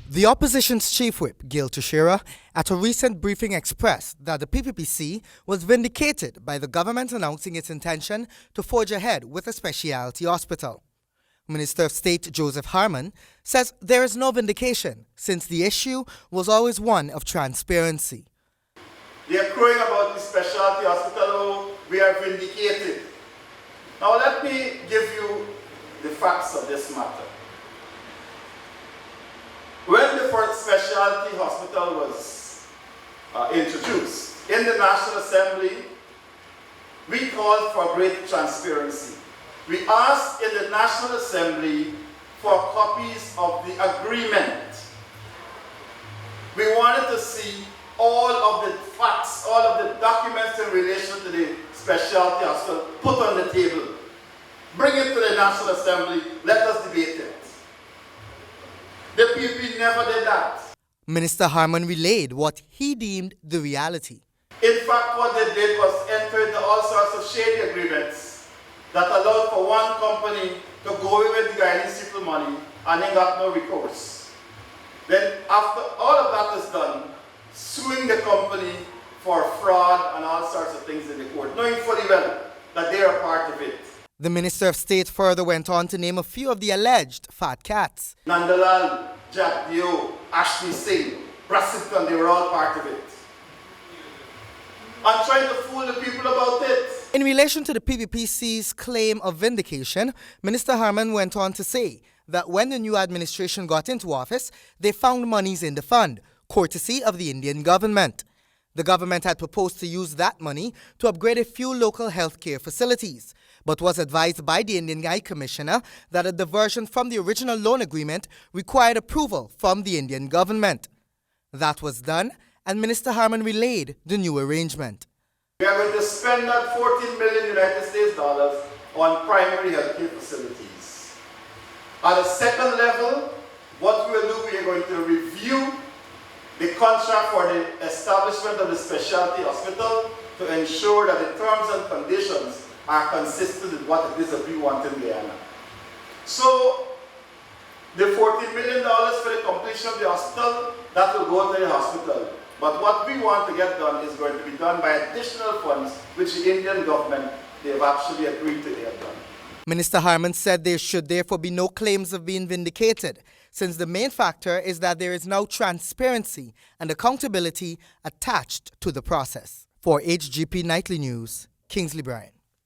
The opposition's chief whip, Gil Teixeira, at a recent briefing expressed that the PPPC was vindicated by the government announcing its intention to forge ahead with a specialty hospital. Minister of State Joseph Harmon says there is no vindication since the issue was always one of transparency. They are crowing about the specialty hospital, oh, we are vindicated. Now let me give you the facts of this matter. When the first specialty hospital was introduced in the National Assembly, we called for great transparency. We asked in the National Assembly for copies of the agreement. We wanted to see all of the facts, all of the documents in relation to the specialty hospital put on the table. Bring it to the National Assembly, let us debate it. The PPP never did that. Minister Harmon relayed what he deemed the reality. In fact, what they did was enter into all sorts of shady agreements that allowed for one company to go away with the Guyanese people money and they got no recourse. Then after all of that is done, suing the company for fraud and all sorts of things in the court, knowing fully well that they are part of it. The Minister of State further went on to name a few of the alleged fat cats. Nandalal, Jack Dio, Ashley Singh, Brassington, they were all part of it. I'm trying to fool the people about it. In relation to the PPPC's claim of vindication, Minister Harmon went on to say that when the new administration got into office, they found monies in the fund, courtesy of the Indian government. The government had proposed to use that money to upgrade a few local healthcare facilities, but was advised by the Indian High Commissioner that a diversion from the original loan agreement required approval from the Indian government. That was done, and Minister Harmon relayed the new arrangement. We are going to spend that $14 million United States dollars on primary healthcare facilities. At a second level, what we will do, we are going to review the contract for the establishment of the specialty hospital to ensure that the terms and conditions are consistent with what it is that we want in Guyana. So, the $14 million for the completion of the hospital, that will go to the hospital. But what we want to get done is going to be done by additional funds, which the Indian government, they have actually agreed to get done. Minister Harmon said there should therefore be no claims of being vindicated, since the main factor is that there is now transparency and accountability attached to the process. For HGP Nightly News, Kingsley Bryan.